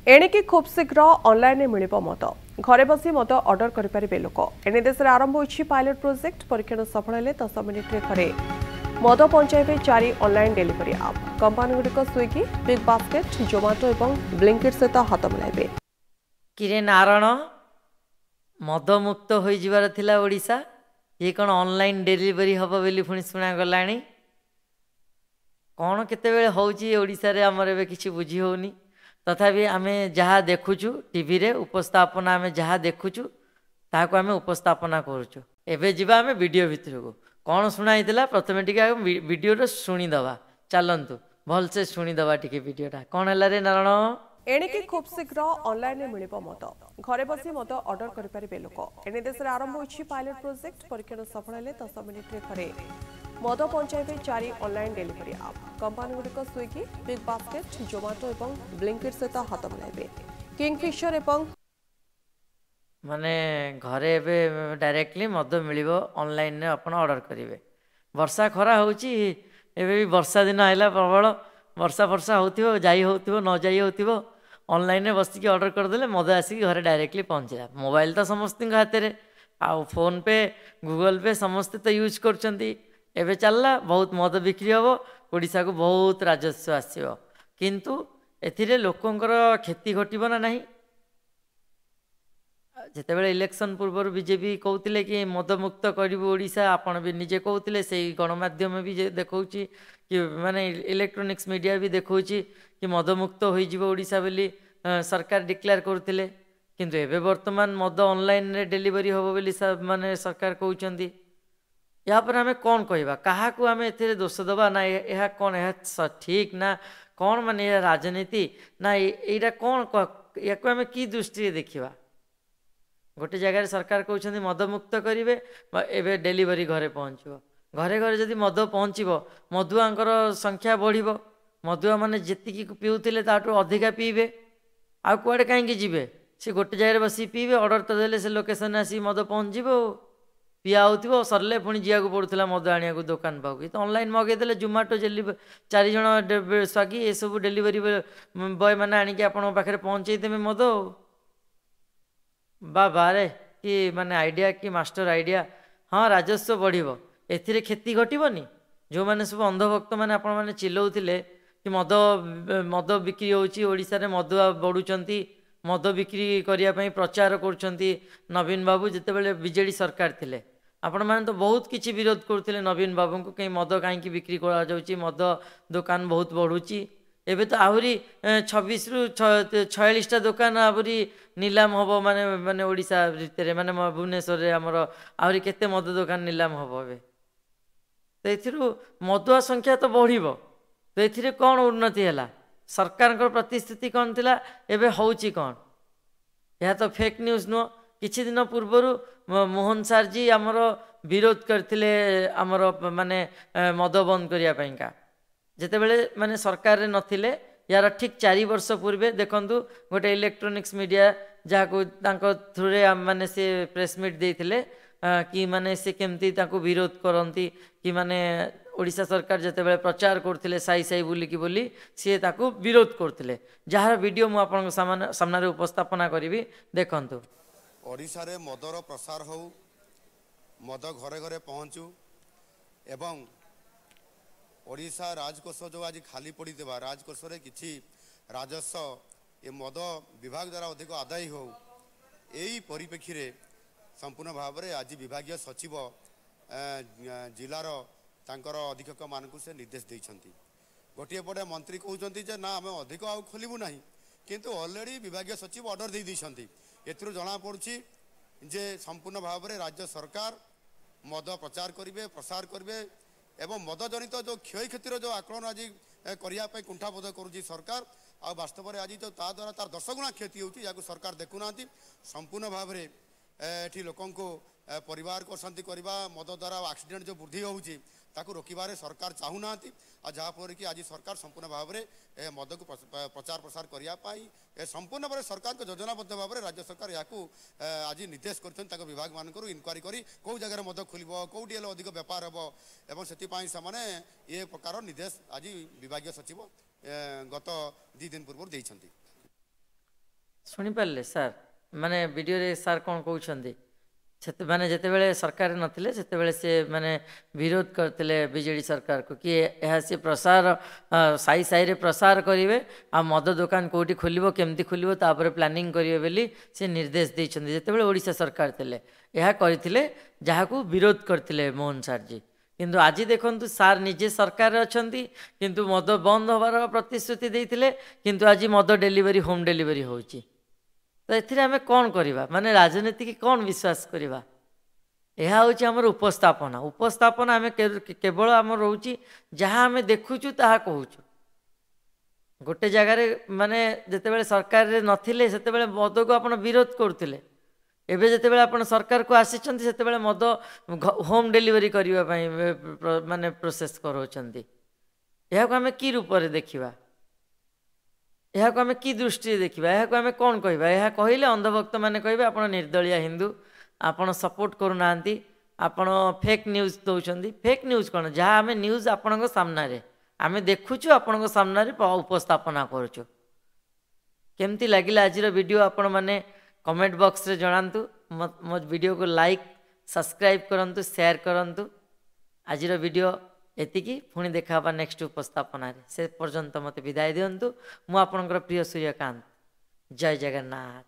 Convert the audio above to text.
एणिकी खूब शीघ्र ऑनलाइन मिल मद घरे बसी मद अर्डर करें लोक एने देश में आरंभ होती पायलट प्रोजेक्ट परीक्षण सफल हेले 10 मिनिट्रे घरे मद पहुंचाइबे 4 ऑनलाइन डिलीवरी आप कंपनी गुड़िक स्विगी बिग बास्केट जोमाटो और ब्लिंकिट सहित हाथ मिलाइबे। किरे नारायण मद मुक्त हो जिबार थिला ओडिशा ये कौन ऑनलाइन डिलीवरी हम बोली पुणी शुणा गलानी कौन केतेबेले होउची ओडिशा रे हमर एबे किछि बुझी होउनी तथापि आमे जहाँ देखुचु टीवी रे उपस्थापना आमे जहाँ देखुचु ताको आमे उपस्थापना करूचु। एबे जिबा आमे वीडियो भितर को कौन शुणाइतिला प्रथमे टिके वीडियो रो सुनी दबा चलंतु भल से सुनी दबा टिके वीडियोटा कौन हला रे नारायण। एणिकी खूब शीघ्र ऑनलाइन मिल मद घरे बसी मद अर्डर करें लोक एने देश में आरंभ होती पायलट प्रोजेक्ट परीक्षण सफल हेले 10 मिनिट्रे घरे मद पहुंचाइबे 4 ऑनलाइन डिलीवरी आप कंपनी गुड़िक स्विगी बिग बास्केट जोमाटो और ब्लिंकिट सहित हाथ मिलाइबे। किंगफिशर एवं माने घरे एबे डायरेक्टली मद मिलिबो ऑनलाइन ने अपन ऑर्डर करिवे। वर्षा खरा होउची एबे भी वर्षा दिन आइला प्रबल वर्षा वर्षा होतिबो जाई होतिबो न जाई होतिबो ऑनलाइन बस की ऑर्डर करदेले मद आसिक घरे डायरेक्टली पहुँचला। मोबाइल तो समस्त हाथ में आउ फोन पे गूगल पे समस्ते तो यूज करछंती एबे चलला बहुत मद बिक्री हम ओडिशा को बहुत राजस्व आसो किंतु एथिरे लोकंकर क्षति घटब ना नहीं। जितेबाला इलेक्शन पूर्व बीजेपी कहते कि मद मुक्त करू ओडिशा आपण भी निजे कहते से गणमाध्यम भी देखा कि माने इलेक्ट्रोनिक्स मीडिया भी देखा कि मद मुक्त होइजिबो बोली सरकार डिक्लेयर करते किंतु एबे वर्तमान मद ऑनलाइन रे डिलीवरी होबो बोली माने सरकार कहउचंदी। या पर आमे कौन कहवा क्या आम ए दोष दबा ना यह कौन यह ठीक ना कौन माने यह राजनीति ना यहाँ कौन या आम कि दृष्टि देखा गोटे जगह सरकार कहते मद मुक्त करेंगे एवं डिलीवरी घरे पहुँचो घरे घरे जदि मद पहुँचो मदुआंकर संख्या बढ़ मदुआ मैंने जी पीऊले ताठू अधिका पीबे आ कुआड़े कहीं जी सी गोटे जगह बस पीबे ऑर्डर तो देले से लोकेशन आसी मद पहुँच पिया हो सरले पुणी जावाक पड़ूला मद आने को दुकान पाक तो ऑनलाइन मगेदे जोमाटो 4 जन स्विगी ये सब डिलीवरी बॉय मैंने आणिक पाखे पहुँचे देवे मद बाबा रे कि माने आइडिया कि मास्टर आइडिया। हाँ राजस्व बढ़िबो एथिरे क्षति घटबनी जो मैंने सब अंधभक्त मैंने आपण मैंने चिल्लाउथिले कि मद मद बिक्री होउची ओडिशा रे मदुआ बढ़ुचंती मद बिक्री करिया पई प्रचार करुचंती नवीन बाबू जितेबाला बीजेडी सरकार थिले आपण मैंने तो बहुत किछि विरोध करते नवीन बाबू को कहीं मद कहीं बिक्री करा जाउची मद दुकान बहुत बढ़ुची एबे तो आहरी 26 रु 46टा दुकान आहरी नीलाम हम माने माने ओडिशा भितर माने भुवनेश्वर रे हमर आहरी केते मद दुकान नीलाम हम एबे तो एथिरु मदुआ संख्या तो बढ़िबो तो एथिरे कौन उन्नति हैला सरकार प्रतिश्रुति कौन थिला एबे होउची कौन यह तो फेक न्यूज नुह किछि दिन पूर्वर मोहन सार जी आमर विरोध करथिले आमर माने मद बंद करिया पईका जितेबाला माने सरकार रे नथिले यार ठीक 4 वर्ष पूर्वे देखंतु गोटे इलेक्ट्रोनिक्स मीडिया जहाँ थ्रू रे माने से प्रेस मीट देथिले कि माने से केमती ताको विरोध करती कि माने ओडिशा सरकार जितेबाला प्रचार करथिले साई साई बुलिकी बोली सी ताको विरोध करथिले जार वीडियो मु आपन सामने उपस्थापना करी देखंतु। ओडिशा रे मदर प्रसार हो मद घरे घरे पहुँचू एवं ओडिशा राजकोष जो आज खाली पड़ी राजकोष रे किछि राजस्व ये मद विभाग द्वारा अधिक आदाय हो यही परिप्रेक्षी रे संपूर्ण भाव में आज विभागीय सचिव जिलार तांकर अधीक्षक मानक से निर्देश देइछंती गोटे पटे मंत्री कहउछंती जे ना आम अधिक आउ खोलबू ना किंतु ऑलरेडी विभागीय सचिव ऑर्डर दे देइछंती एथुरु जना पड़ुछि जे संपूर्ण भाव में राज्य सरकार मद प्रचार करिवे प्रसार करिवे एवं मद जनित जो क्षय क्षतिर जो आकलन आज करने कुंठाबोध करुच्ची सरकार आ वास्तव में आज जो ता द्वारा तार 10 गुणा क्षति होती सरकार देखुना संपूर्ण भाव में ये लोक परिवार को शांति करवा मद द्वारा एक्सीडेंट जो वृद्धि होउची ताकू रोकबार सरकार चाहूना आ जहाँफल कि आज सरकार संपूर्ण भाव में मद को प्रचार प्रसार करने संपूर्ण भाव सरकार को योजनाबद्ध भाव में राज्य सरकार या आज निर्देश कर विभाग मान इनक्वारी कर कौ जगह मद खोल कौटी अधिक बेपार हम से ये प्रकार निर्देश आज विभाग सचिव गत 2 दिन पूर्व देइछंती। ଶୁଣିପାରିଲେ ସାର୍ ମାନେ ଭିଡ଼ିଓରେ ସାର୍ କ'ଣ କହୁଛନ୍ତି ମାନେ ଯେତେବେଳେ ସରକାର ନଥିଲେ ସେତେବେଳେ ସେ ମାନେ ବିରୋଧ କରିଥିଲେ ବିଜେଡ଼ି ସରକାରକୁ କି ଏହା ସେ ପ୍ରସାର ସାହି ସାହିରେ ପ୍ରସାର କରିବେ ଆଉ ମଦ ଦୋକାନ କେଉଁଠି ଖୋଲିବ କେମିତି ଖୋଲିବ ତାପରେ ପ୍ଲାନିଂ କରିବେ ବୋଲି ସେ ନିର୍ଦ୍ଦେଶ ଦେଇଛନ୍ତି ଯେତେବେଳେ ଓଡ଼ିଶା ସରକାର ଥିଲେ ଏହା କରିଥିଲେ ଯାହାକୁ ବିରୋଧ କରିଥିଲେ ମୋହନ ସାର୍ଜୀ। କିନ୍ତୁ ଆଜି ଦେଖନ୍ତୁ ସାର୍ ନିଜେ ସରକାରରେ ଅଛନ୍ତି କିନ୍ତୁ ମଦ ବନ୍ଦ ହେବାର ପ୍ରତିଶ୍ରୁତି ଦେଇଥିଲେ କିନ୍ତୁ ଆଜି ମଦ ଡେଲିଭରି ହୋମ୍ ଡେଲିଭରି ହେଉଛି। ତ ଏଥିରେ ଆମେ କ'ଣ କରିବା ମାନେ ରାଜନୀତି କି କ'ଣ ବିଶ୍ୱାସ କରିବା? ଏହା ହେଉଛି ଆମର ଉପସ୍ଥାପନା। ଉପସ୍ଥାପନା ଆମେ କେବଳ ଆମର ରହୁଛି ଯାହା ଆମେ ଦେଖୁଛୁ ତାହା କହୁଛୁ। ଗୋଟେ ଜାଗାରେ ମାନେ ଯେତେବେଳେ ସରକାରରେ ନଥିଲେ ସେତେବେଳେ ମଦକୁ ଆପଣ ବିରୋଧ କରୁଥିଲେ, ଏବେ ଯେତେବେଳେ ଆପଣ ସରକାରକୁ ଆସିଛନ୍ତି ସେତେବେଳେ ମଦ ହୋମ୍ ଡେଲିଭରି କରିବା ପାଇଁ ମାନେ ପ୍ରୋସେସ୍ କରାଉଛନ୍ତି। ଏହାକୁ ଆମେ କି ରୂପରେ ଦେଖିବା? ଏହାକୁ ଆମେ କି ଦୃଷ୍ଟିରେ ଦେଖିବା? ଏହାକୁ ଆମେ କ'ଣ କହିବା? ଏହା କହିଲେ ଅନ୍ଧଭକ୍ତ ମାନେ କହିବେ ଆପଣ ନିର୍ଦଳିଆ ହିନ୍ଦୁ, ଆପଣ ସପୋର୍ଟ କରୁନାହାନ୍ତି, ଆପଣ ଫେକ୍ ନ୍ୟୁଜ୍ ଦେଉଛନ୍ତି। ଫେକ୍ ନ୍ୟୁଜ୍ କ'ଣ? ଯାହା ଆମେ ନ୍ୟୁଜ୍ ଆପଣଙ୍କ ସାମ୍ନାରେ ଆମେ ଦେଖୁଛୁ, ଆପଣଙ୍କ ସାମ୍ନାରେ ଉପସ୍ଥାପନା କରୁଛୁ। କେମିତି ଲାଗିଲା ଆଜିର ଭିଡ଼ିଓ ଆପଣମାନେ କମେଣ୍ଟ ବକ୍ସରେ ଜଣାନ୍ତୁ। ମୋ ଭିଡ଼ିଓକୁ ଲାଇକ୍ ସବସ୍କ୍ରାଇବ୍ କରନ୍ତୁ, ସେୟାର କରନ୍ତୁ। ଆଜିର ଭିଡ଼ିଓ ଏତିକି, ପୁଣି ଦେଖା ହେବା ନେକ୍ସଟ ଉପସ୍ଥାପନାରେ। ସେ ପର୍ଯ୍ୟନ୍ତ ମୋତେ ବିଦାୟ ଦିଅନ୍ତୁ। ମୁଁ ଆପଣଙ୍କର ପ୍ରିୟ ସୂର୍ଯ୍ୟକାନ୍ତ। ଜୟ ଜଗନ୍ନାଥ।